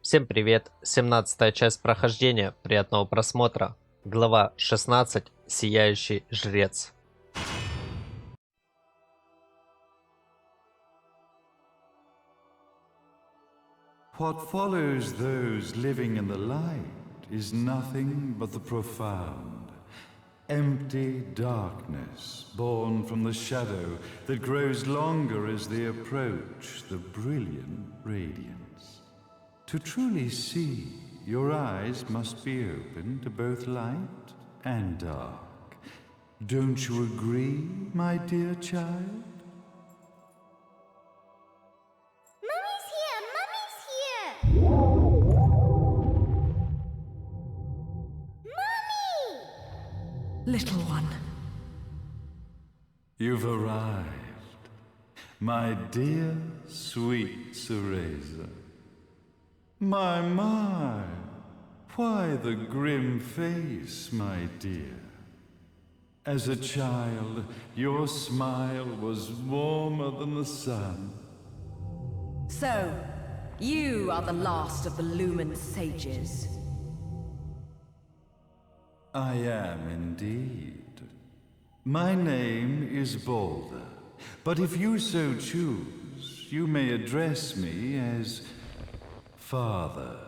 Всем привет! 17-я часть прохождения. Приятного просмотра. Глава 16. Сияющий Жрец. What follows those living in the light is nothing but the profound, empty darkness born from the shadow that grows longer as they approach the brilliant radiance. To truly see, your eyes must be open to both light and dark. Don't you agree, my dear child? Little one. You've arrived, my dear, sweet Cereza. My, why the grim face, my dear? As a child, your smile was warmer than the sun. So, you are the last of the Lumen sages. I am indeed. My name is Balder, but if you so choose, you may address me as Father.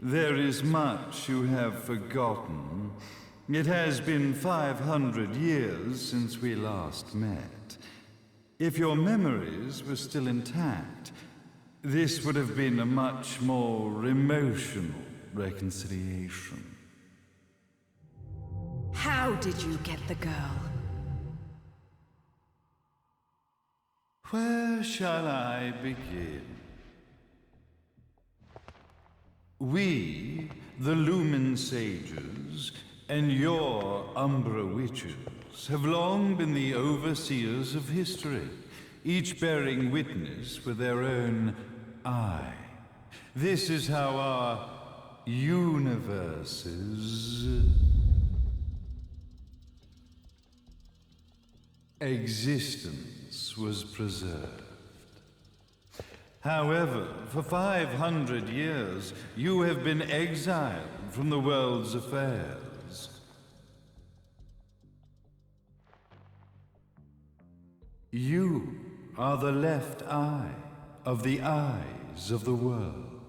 There is much you have forgotten. It has been 500 years since we last met. If your memories were still intact, this would have been a much more emotional reconciliation. How did you get the girl? Where shall I begin? We, the Lumen Sages, and your Umbra Witches, have long been the overseers of history, each bearing witness with their own eye. This is how our universes existence was preserved. However, for 500 years, you have been exiled from the world's affairs. You are the left eye of the eyes of the world.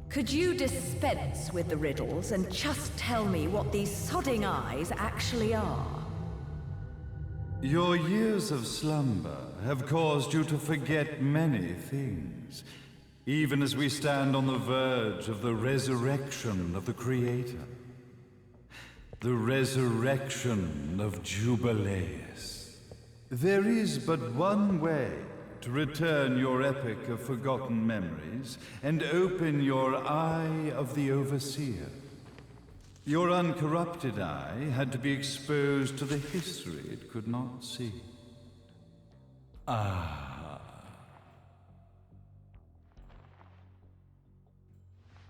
Could you dispense with the riddles and just tell me what these sodding eyes actually are? Your years of slumber have caused you to forget many things, even as we stand on the verge of the resurrection of the Creator. The resurrection of Jubileus. There is but one way to return your epic of forgotten memories and open your eye of the Overseer. Your uncorrupted eye had to be exposed to the history it could not see.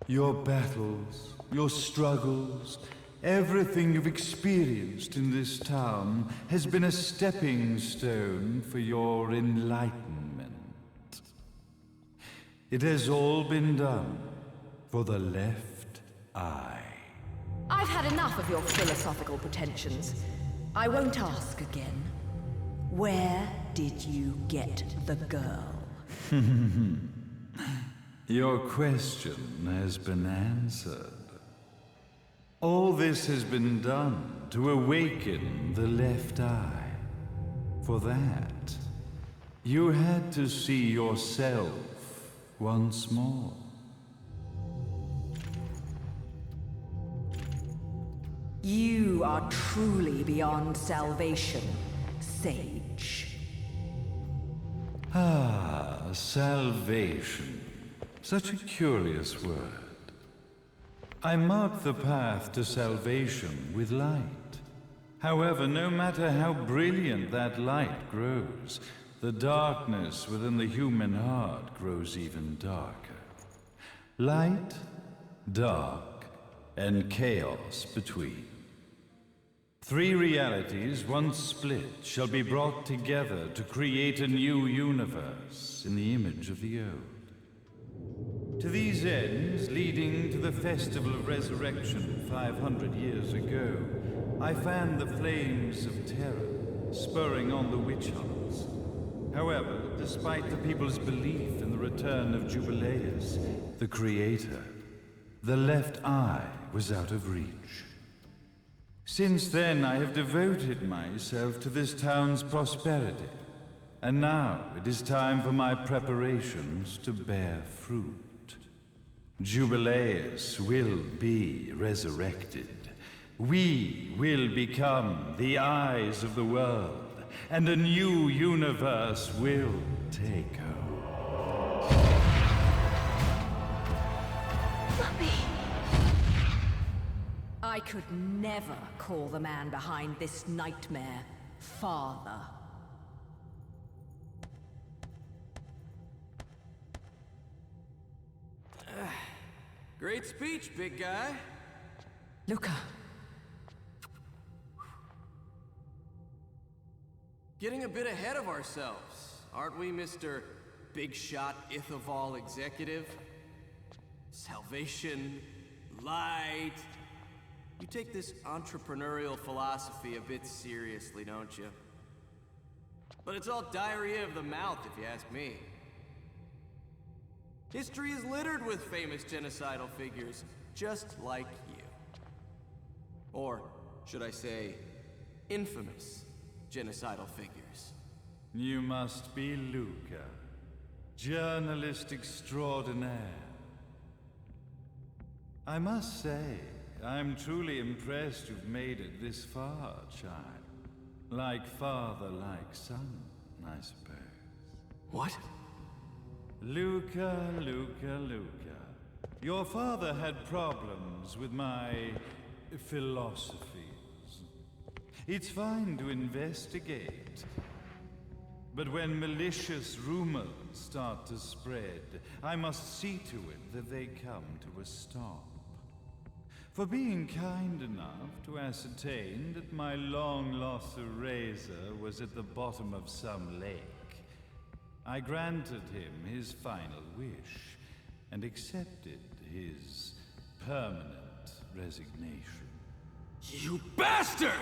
Your battles, your struggles, everything you've experienced in this town has been a stepping stone for your enlightenment. It has all been done for the left eye. I've had enough of your philosophical pretensions. I won't ask again. Where did you get the girl? Your question has been answered. All this has been done to awaken the left eye. For that, you had to see yourself once more. You are truly beyond salvation, sage. Salvation. Such a curious word. I mark the path to salvation with light. However, no matter how brilliant that light grows, the darkness within the human heart grows even darker. Light, dark, and chaos between. 3 realities, once split, shall be brought together to create a new universe in the image of the old. To these ends, leading to the Festival of Resurrection 500 years ago, I fanned the flames of terror, spurring on the witch hunts. However, despite the people's belief in the return of Jubileus, the creator, the left eye was out of reach. Since then, I have devoted myself to this town's prosperity, and now it is time for my preparations to bear fruit. Jubileus will be resurrected. We will become the eyes of the world, and a new universe will take hold. Mummy! I could never call the man behind this nightmare father. Great speech, big guy. Luca. Getting a bit ahead of ourselves, aren't we, Mr. Big Shot Ithaval Executive? Salvation, light. You take this entrepreneurial philosophy a bit seriously, don't you? But it's all diarrhea of the mouth, if you ask me. History is littered with famous genocidal figures, just like you. Or, should I say, infamous genocidal figures. You must be Luca, journalist extraordinaire. I must say, I'm truly impressed you've made it this far, child. Like father, like son, I suppose. What? Luca. Your father had problems with my philosophies. It's fine to investigate, but when malicious rumors start to spread, I must see to it that they come to a stop. For being kind enough to ascertain that my long-lost eraser was at the bottom of some lake, I granted him his final wish and accepted his permanent resignation. You bastard!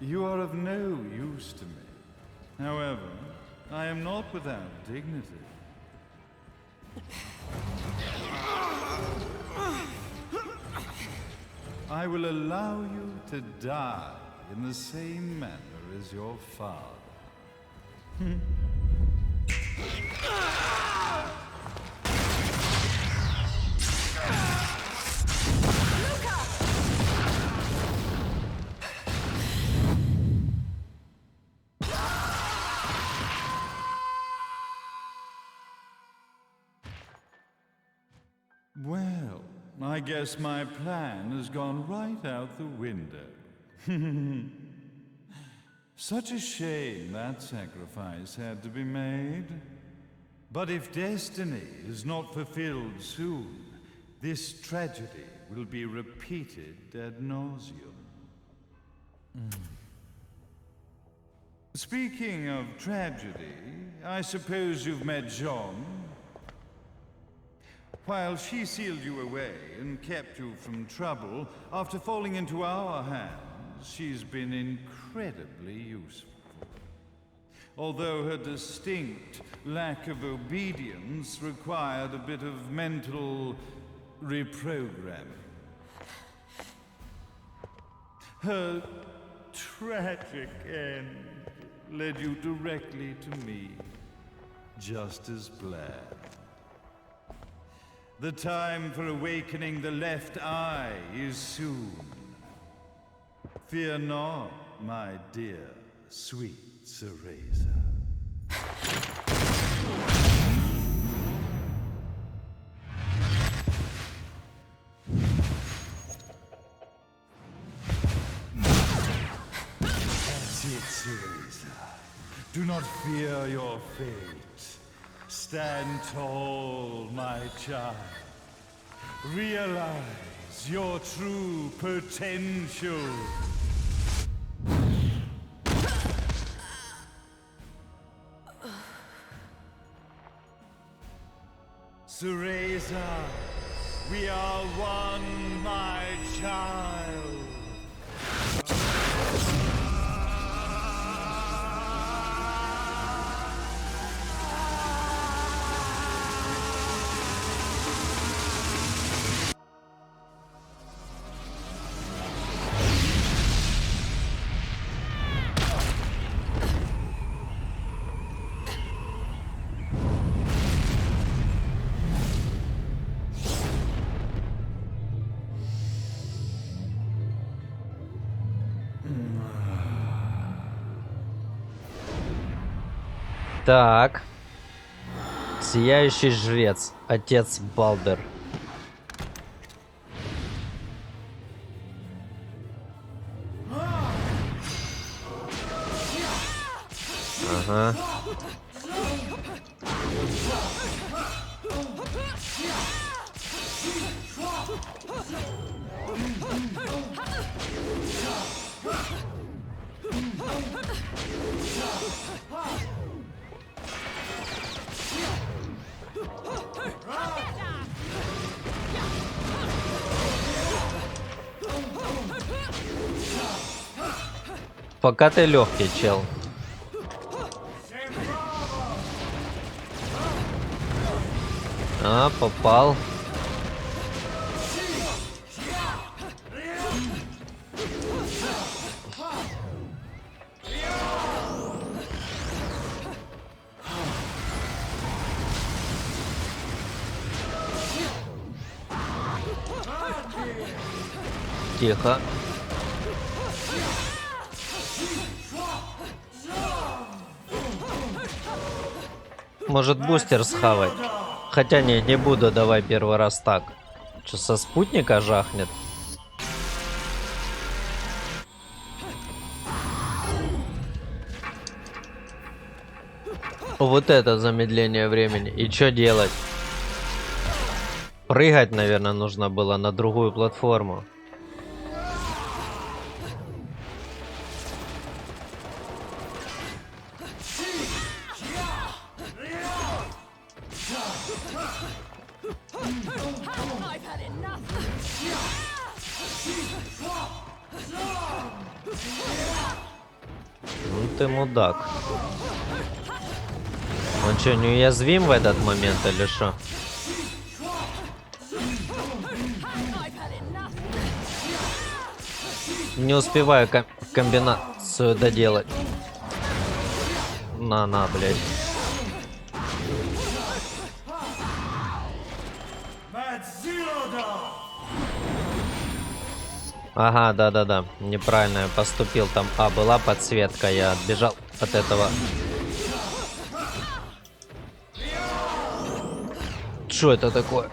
You are of no use to me. However, I am not without dignity. I will allow you to die in the same manner as your father. Well, I guess my plan has gone right out the window. Such a shame that sacrifice had to be made. But if destiny is not fulfilled soon, this tragedy will be repeated ad nauseum. Speaking of tragedy, I suppose you've met Jean. While she sealed you away and kept you from trouble, after falling into our hands, she's been incredibly useful. Although her distinct lack of obedience required a bit of mental reprogramming. Her tragic end led you directly to me, just as planned. The time for awakening the left eye is soon. Fear not, my dear, sweet Cereza. That's it, Cereza. Do not fear your fate. Stand tall, my child. Realize your true potential. Cereza, we are one, my child. Так. Сияющий Жрец. Отец Балдер. Ага. Пока ты легкий, чел. А, попал. Тихо. Может бустер схавать? Хотя не буду, давай первый раз так. Что, со спутника жахнет? Вот это замедление времени. И что делать? Прыгать, наверное, нужно было на другую платформу. Ну ты мудак. Он что, неуязвим в этот момент или что? Не успеваю комбинацию доделать. На, блядь. Ага, да. Неправильно я поступил. Там, была подсветка. Я отбежал от этого. Что это такое?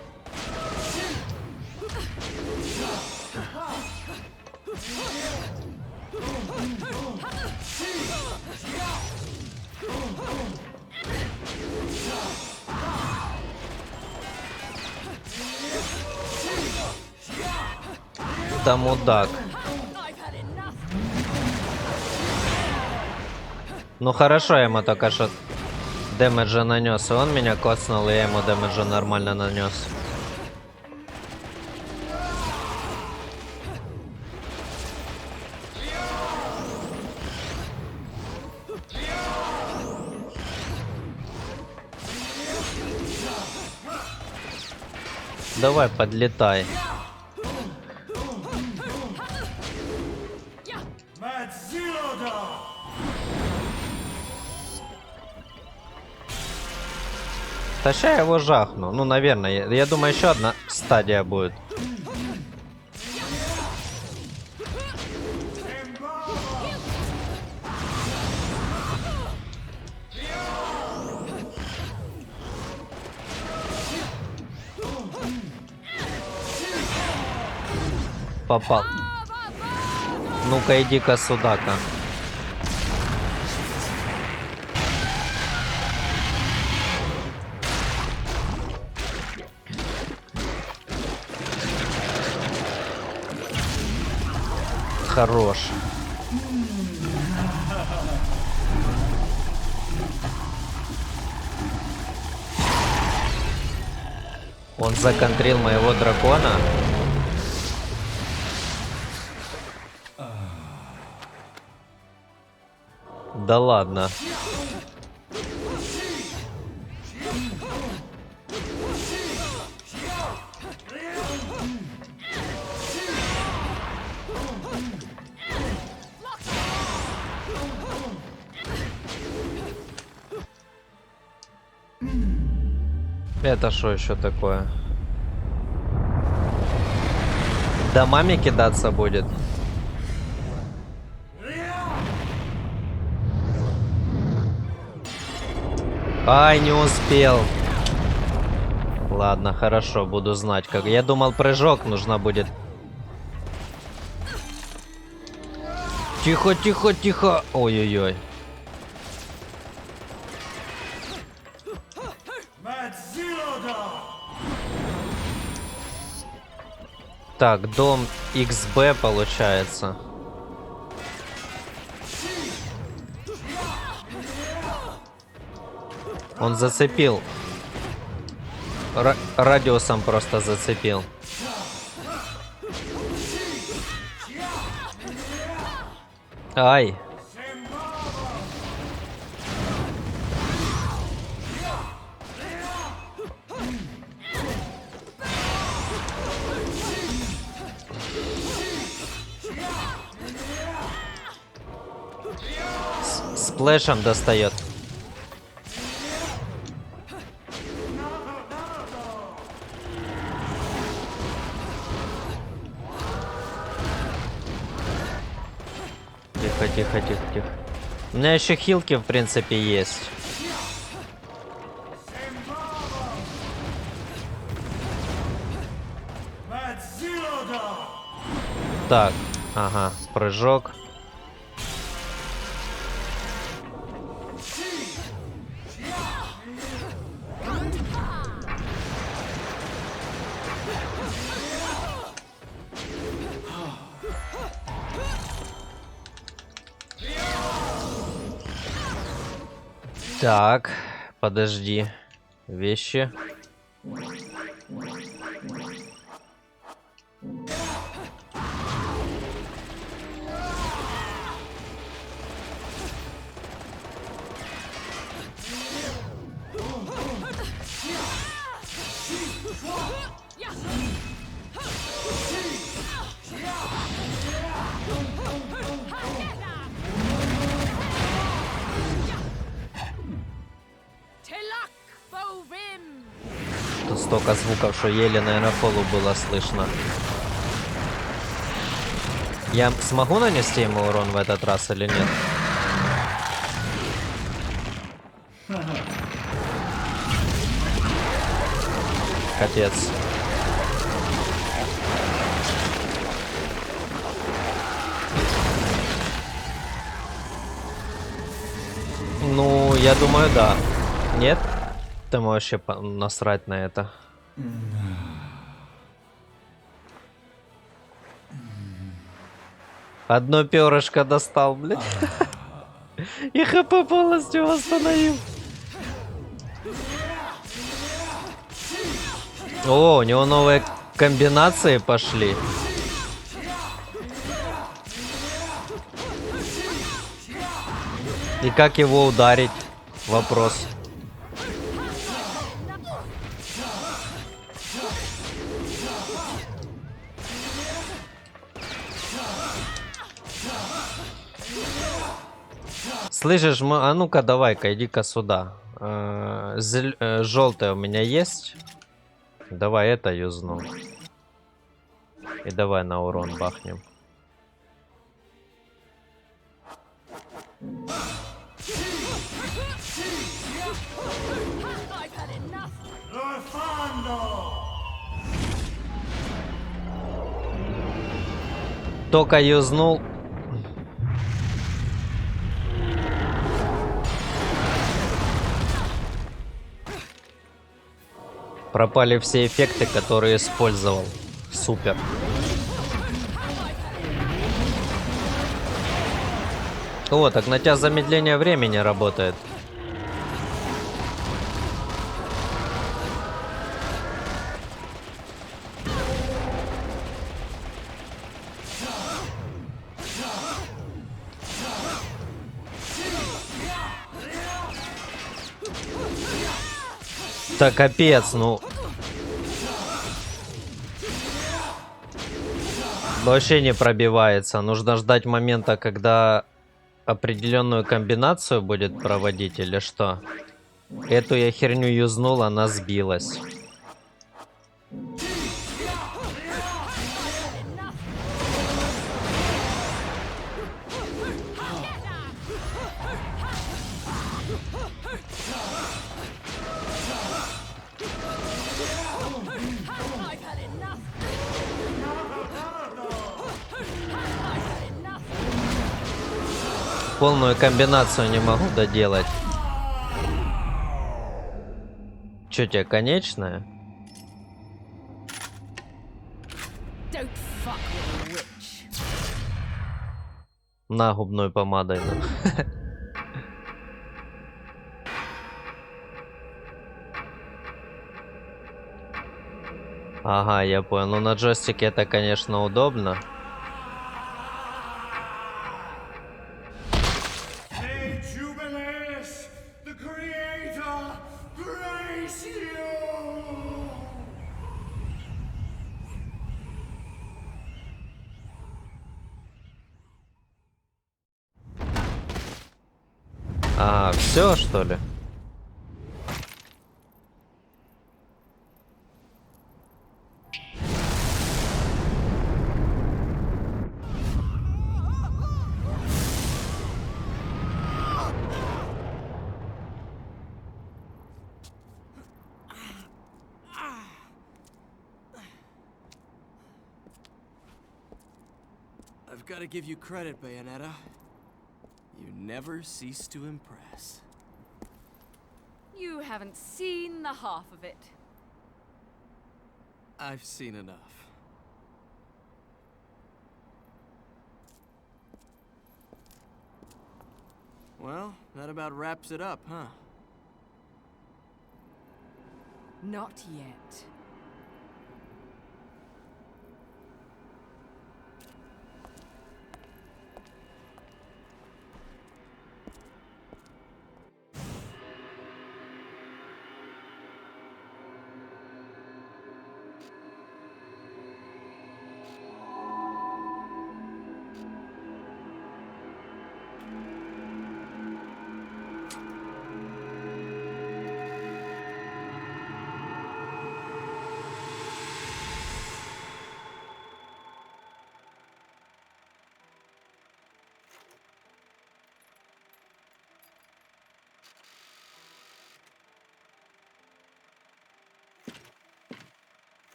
Да мудак. Ну хорошо, я ему только что дэмэджа нанес, и он меня коцнул, и я ему дэмэджа нормально нанес. Давай, подлетай. Да ща я его жахну. Ну, наверное. Я думаю, еще одна стадия будет. Попал. Ну-ка, иди-ка сюда-ка. Хорош. Он законтрил моего дракона. Да ладно. Это что еще такое? Да маме кидаться будет. Ай, не успел. Ладно, хорошо, буду знать, как. Я думал, прыжок нужно будет. Тихо, тихо, тихо. Ой-ой-ой. Так, дом XB получается. Он зацепил. Радиусом просто зацепил. Ай. С сплэшем достает. Тихо, тихо, тихо, тихо. У меня еще хилки, в принципе, есть. Так, ага, прыжок. Так, подожди. Вещи. Тут столько звуков, что еле, наверное, полу было слышно. Я смогу нанести ему урон в этот раз или нет? Капец. Ну, я думаю, да. Нет? Ты можешь вообще насрать на это. Одно перышко достал, блядь. И ХП полностью восстановил. О, у него новые комбинации пошли. И как его ударить? Вопрос. Слышишь, а ну-ка давай-ка, иди-ка сюда. Желтое у меня есть. Давай это юзну. И давай на урон бахнем. Только юзнул. Пропали все эффекты, которые использовал. Супер. О, так на тебя замедление времени работает. Да капец, ну. Вообще не пробивается. Нужно ждать момента, когда определенную комбинацию будет проводить или что? Эту я херню юзнул, она сбилась. Полную комбинацию не могу доделать. Чё тебе, конечная? Don't fuck with a witch. На губной помадой. Ну. Ага, я понял. Ну на джойстике это, конечно, удобно. А, все, что ли? I've got to give you credit, Bayonetta. You never cease to impress. You haven't seen the half of it. I've seen enough. Well, that about wraps it up, huh? Not yet.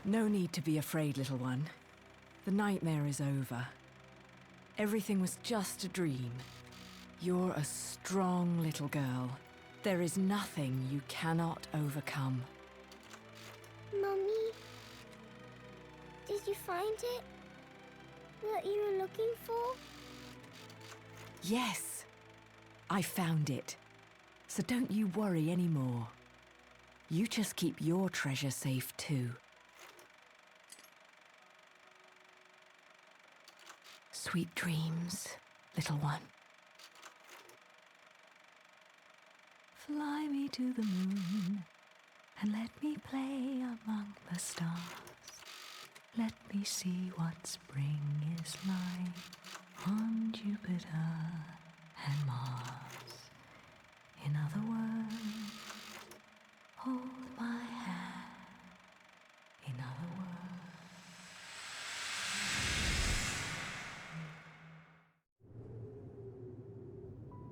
No need to be afraid, little one. The nightmare is over. Everything was just a dream. You're a strong little girl. There is nothing you cannot overcome. Mummy, did you find it? What you were looking for? Yes, I found it. So don't you worry anymore. You just keep your treasure safe too. Sweet dreams, little one. Fly me to the moon and let me play among the stars. Let me see what spring is like on Jupiter and Mars. In other words, hold my hand. In other words.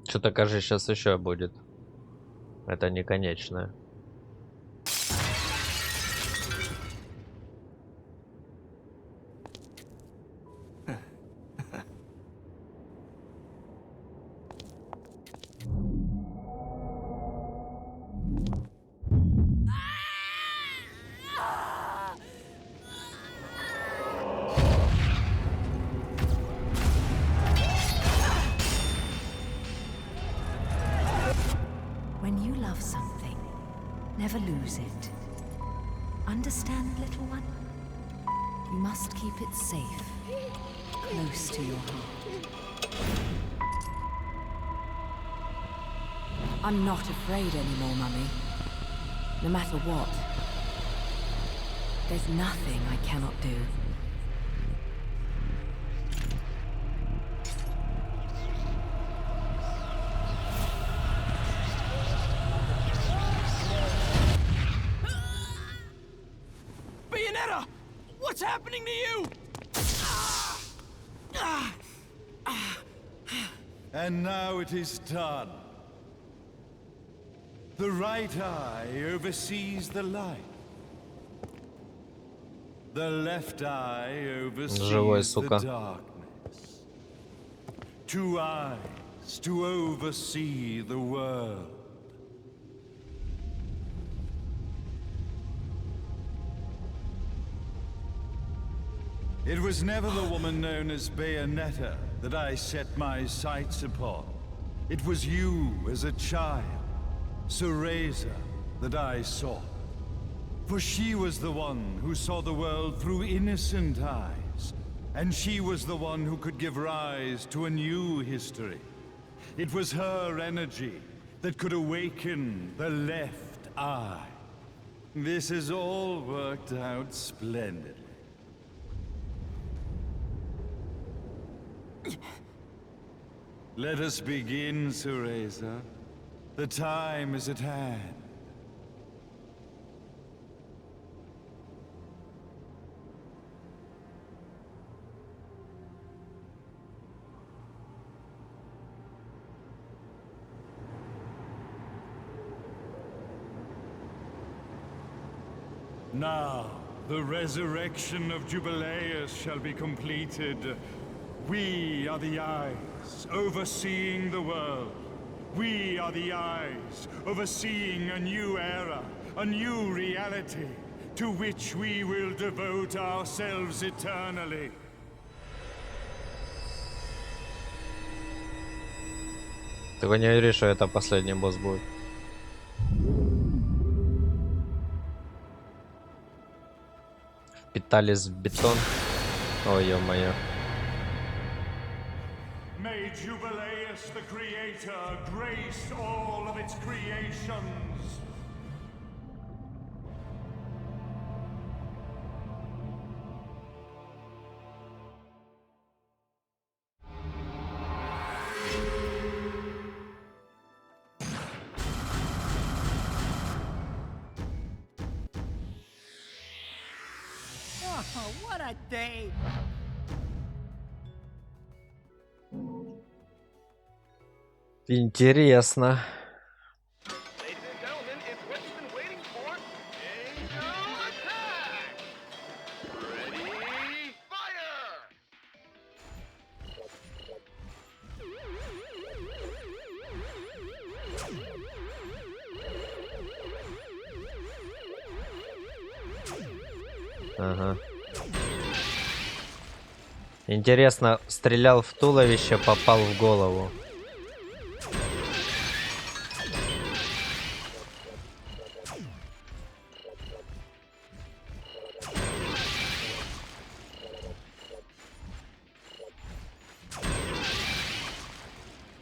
Что-то, кажется, сейчас еще будет. Это не конечное. love something, never lose it. Understand, little one? You must keep it safe, close to your heart. I'm not afraid anymore, Mummy. No matter what. There's nothing I cannot do. Bayonetta! What's happening to you? And now it is done. The right eye oversees the light. The left eye oversees the darkness. Two eyes to oversee the world. It was never the woman known as Bayonetta that I set my sights upon. It was you as a child, Cereza, that I sought. For she was the one who saw the world through innocent eyes, and she was the one who could give rise to a new history. It was her energy that could awaken the left eye. This has all worked out splendidly. Let us begin, Cereza. The time is at hand. Now, the resurrection of Jubileus shall be completed. We are the eyes, overseeing the world. We are the eyes, overseeing a new era, a new reality, to which we will devote ourselves eternally. Ты не веришь, что это последний босс будет? Впитались в бетон. Ой, ё-моё. May Jubileus the Creator grace all of its creations. Oh, what a day! Интересно. Ladies and gentlemen, it's what you've been waiting for. Angel attack! Ready, fire! Ага. Интересно, стрелял в туловище, попал в голову.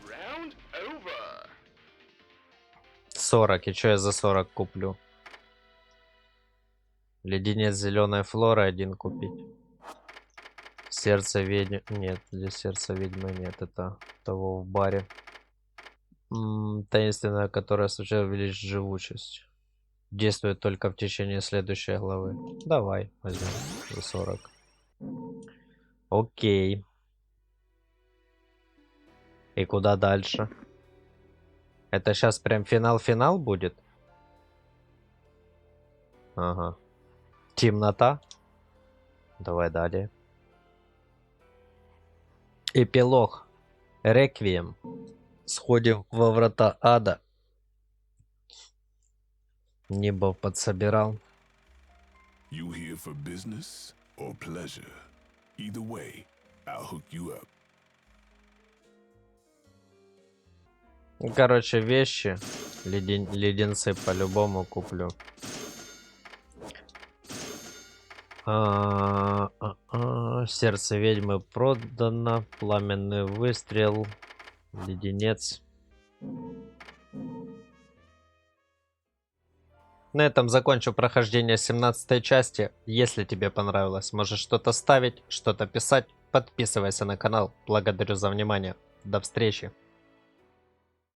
Round over. 40. И что я за 40 куплю? Леденец зеленой флоры один купить. Сердце ведьмы. Нет, для сердца ведьмы нет. Это того в баре. Таинственная, которая случайно увеличит живучесть. Действует только в течение следующей главы. Давай, возьмем за 40. Окей. И куда дальше? Это сейчас прям финал-финал будет? Ага. Темнота. Давай далее. Эпилог. Реквием. Сходим во врата ада. Небо подсобирал. You here for business or pleasure? Either way, I'll hook you up. Короче, вещи. Леденцы по-любому куплю. Сердце ведьмы продано. Пламенный выстрел. Леденец. На этом закончу прохождение 17 части. Если тебе понравилось, можешь что-то ставить, что-то писать. Подписывайся на канал. Благодарю за внимание. До встречи.